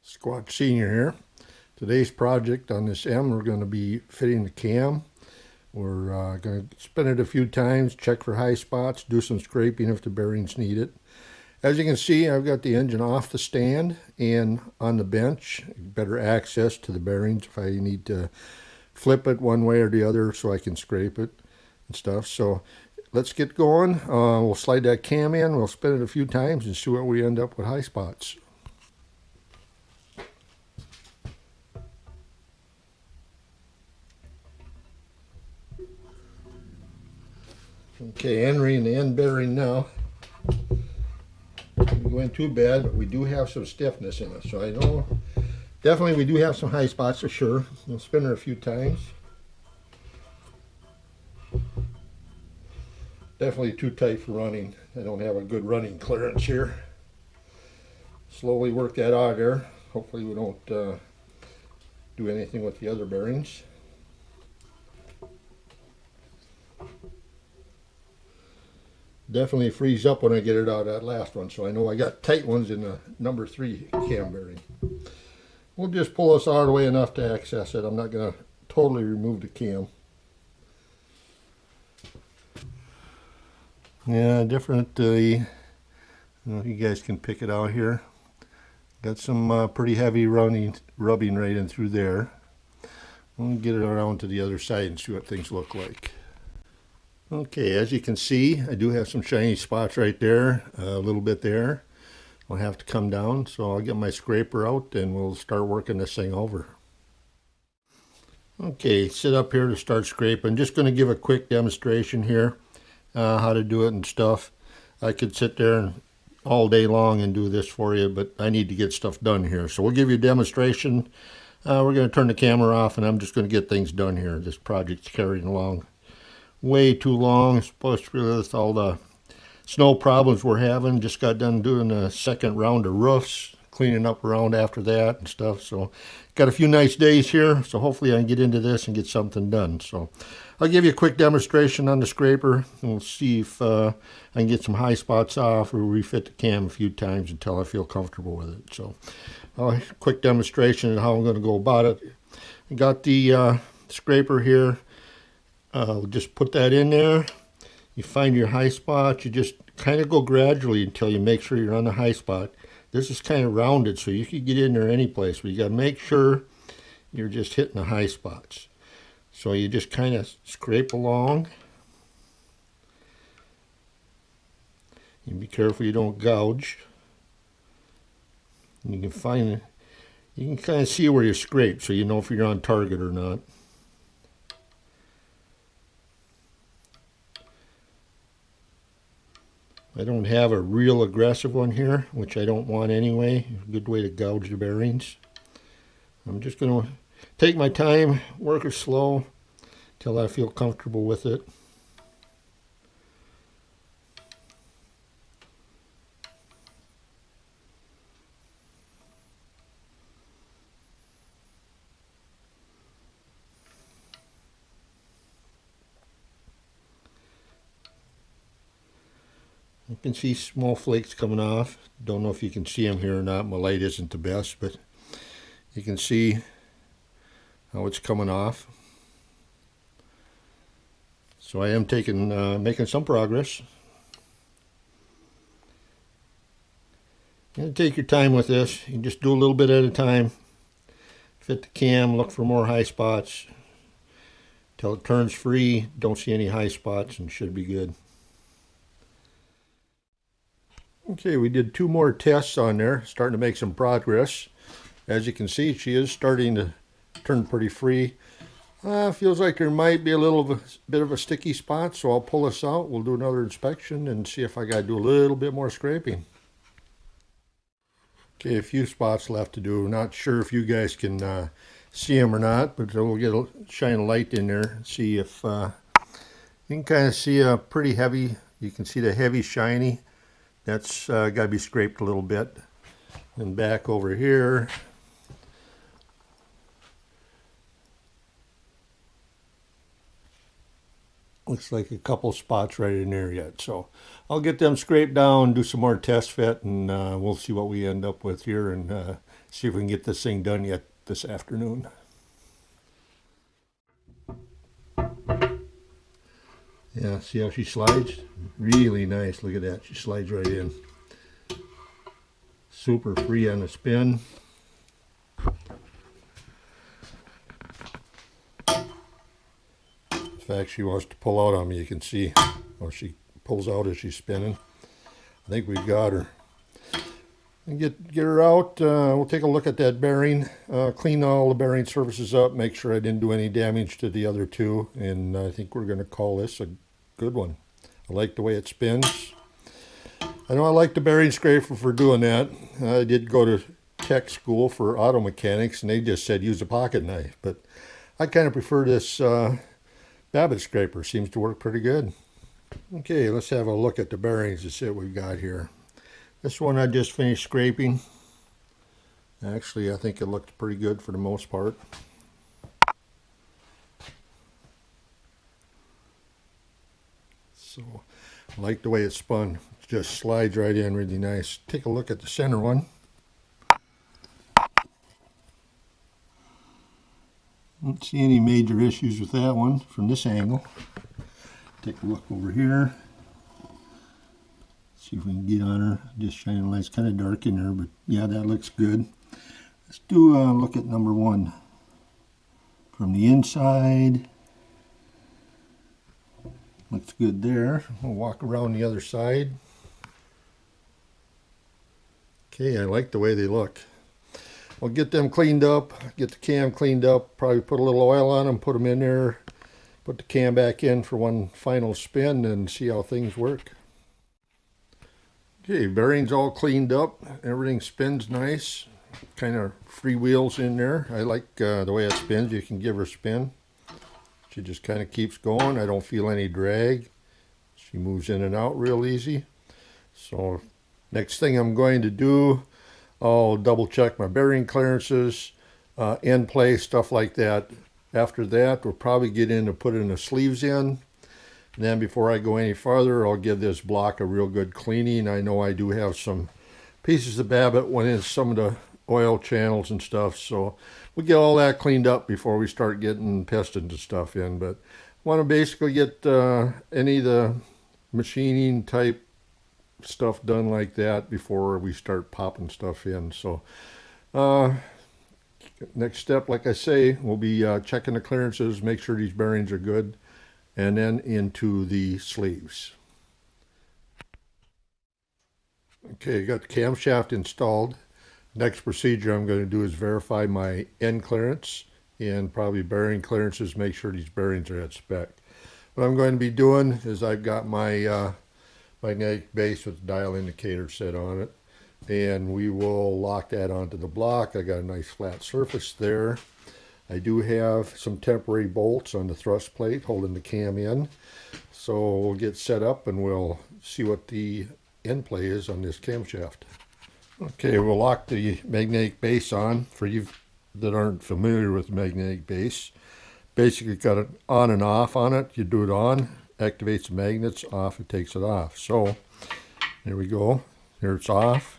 Squatch Senior here. Today's project on this M, we're going to be fitting the cam. We're going to spin it a few times, check for high spots, do some scraping if the bearings need it. As you can see, I've got the engine off the stand and on the bench. Better access to the bearings if I need to flip it one way or the other so I can scrape it and stuff. So let's get going. We'll slide that cam in, we'll spin it a few times and see where we end up with high spots. Okay, entering the end bearing now. Not going too bad, but we do have some stiffness in it. So I know definitely we do have some high spots for sure. We'll spin her a few times. Definitely too tight for running. I don't have a good running clearance here. Slowly work that auger. Hopefully we don't do anything with the other bearings. Definitely freeze up when I get it out of that last one, so I know I got tight ones in the number 3 cam bearing. We'll just pull this out of the way enough to access it. I'm not going to totally remove the cam. Yeah, definitely. I don't know if you guys can pick it out here. Got some pretty heavy rubbing right in through there. We'll get it around to the other side and see what things look like. Okay, as you can see, I do have some shiny spots right there, a little bit there. I'll have to come down, so I'll get my scraper out and we'll start working this thing over. Okay, sit up here to start scraping. Just going to give a quick demonstration here, how to do it and stuff. I could sit there all day long and do this for you, but I need to get stuff done here. So we'll give you a demonstration. We're going to turn the camera off and I'm just going to get things done here. This project's carrying along way too long, especially with all the snow problems we're having. Just got done doing the second round of roofs, cleaning up around after that and stuff. So got a few nice days here, so hopefully I can get into this and get something done. So I'll give you a quick demonstration on the scraper and we'll see if I can get some high spots off or refit the cam a few times until I feel comfortable with it. So a quick demonstration of how I'm going to go about it. I got the scraper here. Just put that in there. You find your high spot. You just kind of go gradually until you make sure you're on the high spot. This is kind of rounded, so you can get in there any place, but you got to make sure you're just hitting the high spots. So you just kind of scrape along. You be careful you don't gouge. You can find, you can kind of see where you scrape, so you know if you're on target or not. I don't have a real aggressive one here, which I don't want anyway. A good way to gouge the bearings. I'm just going to take my time, work it slow till I feel comfortable with it. You can see small flakes coming off. Don't know if you can see them here or not. My light isn't the best, but you can see how it's coming off. So I am making some progress. You take your time with this. You just do a little bit at a time. Fit the cam, look for more high spots. Till it turns free, don't see any high spots and should be good. Okay, we did 2 more tests on there, starting to make some progress. As you can see, she is starting to turn pretty free. Feels like there might be a little bit of a sticky spot, so I'll pull this out. We'll do another inspection and see if I got to do a little bit more scraping. Okay, a few spots left to do. Not sure if you guys can see them or not, but we'll shine a light in there and see if you can kind of see a pretty heavy. You can see the heavy shiny. That's got to be scraped a little bit. And back over here, Looks like a couple spots right in there yet. So I'll get them scraped down, do some more test fit, and we'll see what we end up with here and see if we can get this thing done yet this afternoon. Yeah, see how she slides? Really nice. Look at that. She slides right in. Super free on the spin. In fact, she wants to pull out on me. You can see how she pulls out as she's spinning. I think we've got her. And get her out. We'll take a look at that bearing. Clean all the bearing surfaces up. Make sure I didn't do any damage to the other two. And I think we're going to call this a good one. I like the way it spins. I know I like the bearing scraper for doing that. I did go to tech school for auto mechanics, and they just said use a pocket knife. But I kind of prefer this Babbitt scraper. Seems to work pretty good. Okay, let's have a look at the bearings to see what we've got here. This one I just finished scraping. Actually, I think it looked pretty good for the most part. So, I like the way it spun. It just slides right in really nice. Take a look at the center one. Don't see any major issues with that one from this angle. Take a look over here. See if we can get on her. Just shining lights, kind of dark in there, but yeah, that looks good. Let's do a look at number one. From the inside, looks good there. We'll walk around the other side. Okay, I like the way they look. We'll get them cleaned up, get the cam cleaned up, probably put a little oil on them, put them in there, put the cam back in for one final spin and see how things work. Okay, bearings all cleaned up. Everything spins nice. Kind of freewheels in there. I like the way it spins. You can give her a spin. She just kind of keeps going. I don't feel any drag. She moves in and out real easy. So next thing I'm going to do, I'll double check my bearing clearances, end play, stuff like that. After that, we'll probably get in to put in the sleeves in. And then before I go any farther, I'll give this block a real good cleaning. I know I do have some pieces of Babbitt went in some of the oil channels and stuff, so we'll get all that cleaned up before we start getting pistons and stuff in. But I want to basically get any of the machining type stuff done like that before we start popping stuff in. So next step, like I say, we'll be checking the clearances, make sure these bearings are good, and then into the sleeves. Okay, got the camshaft installed. Next procedure I'm going to do is verify my end clearance and probably bearing clearances, make sure these bearings are at spec. What I'm going to be doing is I've got my magnetic base with the dial indicator set on it, and we will lock that onto the block. I got a nice flat surface there. I do have some temporary bolts on the thrust plate holding the cam in. So we'll get set up and we'll see what the end play is on this camshaft. Okay, we'll lock the magnetic base on. For you that aren't familiar with magnetic base, basically got it on and off on it. You do it on, activates the magnets, off, it takes it off. So there we go. Here it's off.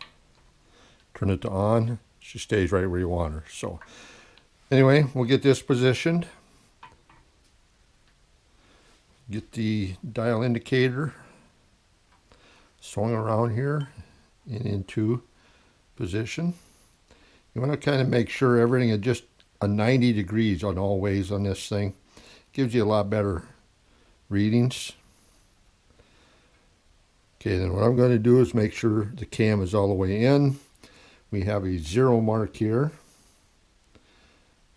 Turn it to on. She stays right where you want her. So anyway, we'll get this positioned. Get the dial indicator swung around here and into position. You want to kind of make sure everything is just a 90 degrees on all ways on this thing. Gives you a lot better readings. Okay, then what I'm going to do is make sure the cam is all the way in. We have a 0 mark here.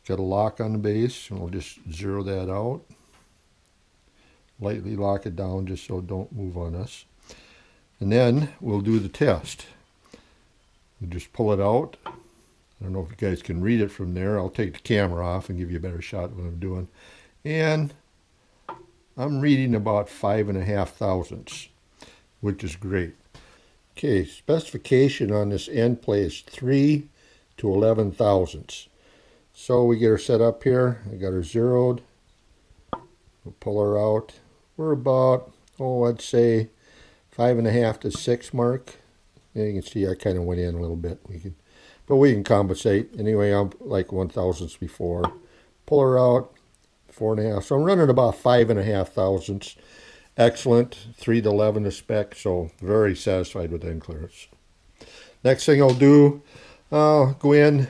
Got a lock on the base, and we'll just zero that out. Lightly lock it down just so it don't move on us. And then we'll do the test. We'll just pull it out. I don't know if you guys can read it from there. I'll take the camera off and give you a better shot of what I'm doing. And I'm reading about 5.5 thousandths, which is great. Okay, specification on this end play is 3 to 11 thousandths. So we get her set up here. I got her zeroed. We'll pull her out. we're about, oh, I'd say 5.5 to 6 mark. Yeah, you can see I kind of went in a little bit. But we can compensate. Anyway, I'm like 1/1000ths before. Pull her out, 4.5. So I'm running about 5.5 thousandths. Excellent, 3 to 11 to spec. So very satisfied with end clearance. Next thing I'll do, go in,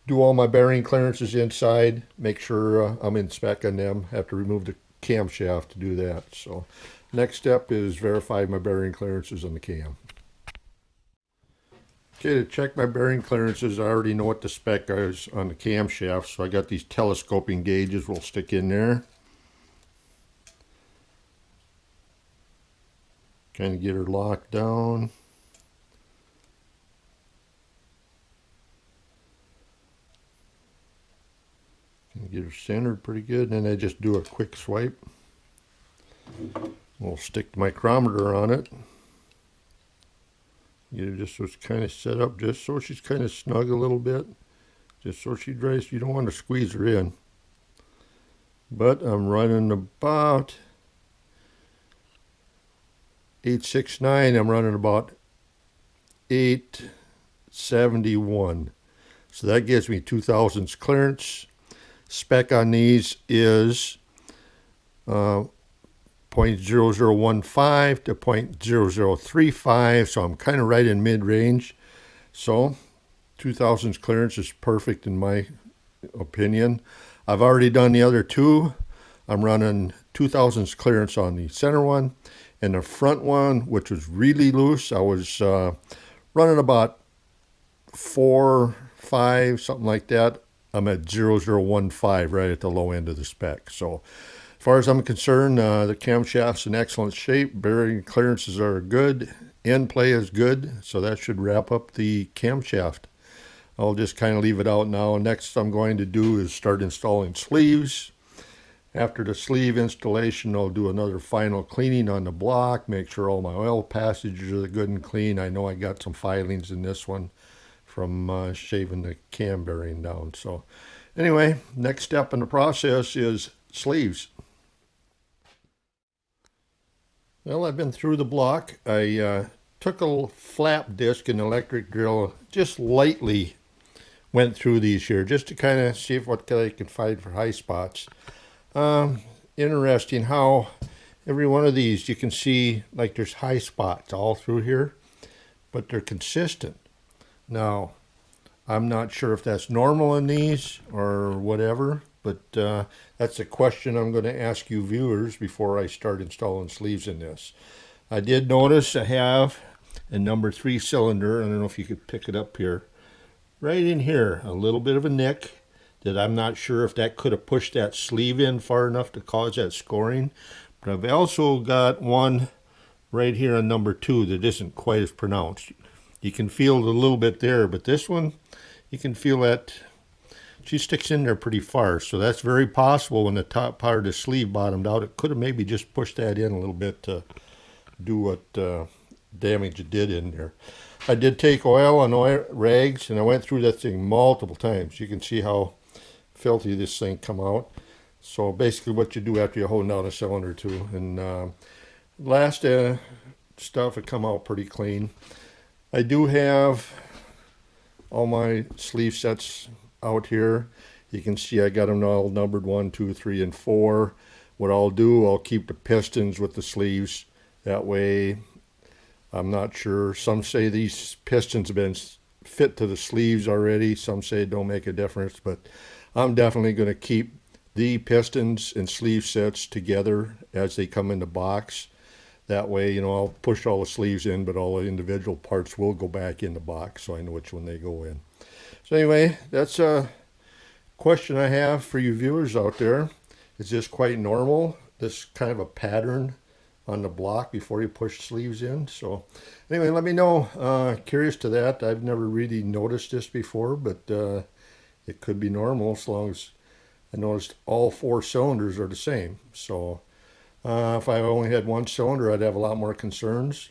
do all my bearing clearances inside. Make sure I'm in spec on them. Have to remove the camshaft to do that. So next step is verify my bearing clearances on the cam. Okay, to check my bearing clearances, I already know what the spec is on the camshaft, so I got these telescoping gauges we'll stick in there. Kind of get her locked down. Kind of get her centered pretty good, and then I just do a quick swipe. We'll stick the micrometer on it. Get her just so it's kind of set up, just so she's kind of snug a little bit. Just so she dries. You don't want to squeeze her in. But I'm running about 869. I'm running about 871. So that gives me 2/1000ths clearance. Spec on these is 0.0015 to 0.0035, so I'm kind of right in mid-range. So 2/1000ths clearance is perfect in my opinion. I've already done the other two. I'm running 2/1000ths clearance on the center one, and the front one, which was really loose, I was running about 4, 5, something like that. I'm at 0.0015, right at the low end of the spec. So as far as I'm concerned, the camshaft's in excellent shape. Bearing clearances are good. End play is good. So that should wrap up the camshaft. I'll just kind of leave it out now. Next I'm going to do is start installing sleeves. After the sleeve installation, I'll do another final cleaning on the block. Make sure all my oil passages are good and clean. I know I got some filings in this one from shaving the cam bearing down. So anyway, next step in the process is sleeves. Well, I've been through the block. I took a flap disc and electric drill, just lightly went through these here, just to kind of see what I can find for high spots. Interesting how every one of these, you can see like there's high spots all through here, but they're consistent. Now, I'm not sure if that's normal in these or whatever, but that's a question I'm going to ask you viewers before I start installing sleeves in this. I did notice I have a number 3 cylinder. I don't know if you could pick it up here. Right in here, a little bit of a nick that I'm not sure if that could have pushed that sleeve in far enough to cause that scoring. But I've also got one right here on number 2 that isn't quite as pronounced. You can feel it a little bit there, but this one, you can feel that she sticks in there pretty far. So that's very possible when the top part of the sleeve bottomed out. It could have maybe just pushed that in a little bit to do what damage it did in there. I did take oil on rags, and I went through that thing multiple times. You can see how filthy this thing come out. So basically what you do after you hold down a cylinder too. And last stuff, it come out pretty clean. I do have all my sleeve sets out here. You can see I got them all numbered 1, 2, 3, and 4. What I'll do, I'll keep the pistons with the sleeves. That way, I'm not sure. Some say these pistons have been fit to the sleeves already. Some say it don't make a difference, but I'm definitely going to keep the pistons and sleeve sets together as they come in the box. That way, you know, I'll push all the sleeves in, but all the individual parts will go back in the box, so I know which one they go in. So anyway, that's a question I have for you viewers out there. Is this quite normal, this kind of a pattern on the block before you push sleeves in? So anyway, let me know. Curious to that. I've never really noticed this before, but it could be normal as long as I noticed all 4 cylinders are the same. So if I only had 1 cylinder, I'd have a lot more concerns.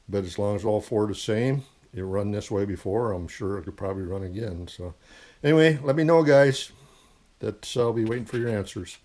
But as long as all 4 are the same, it run this way before, I'm sure it could probably run again. So anyway, let me know, guys. I'll be waiting for your answers.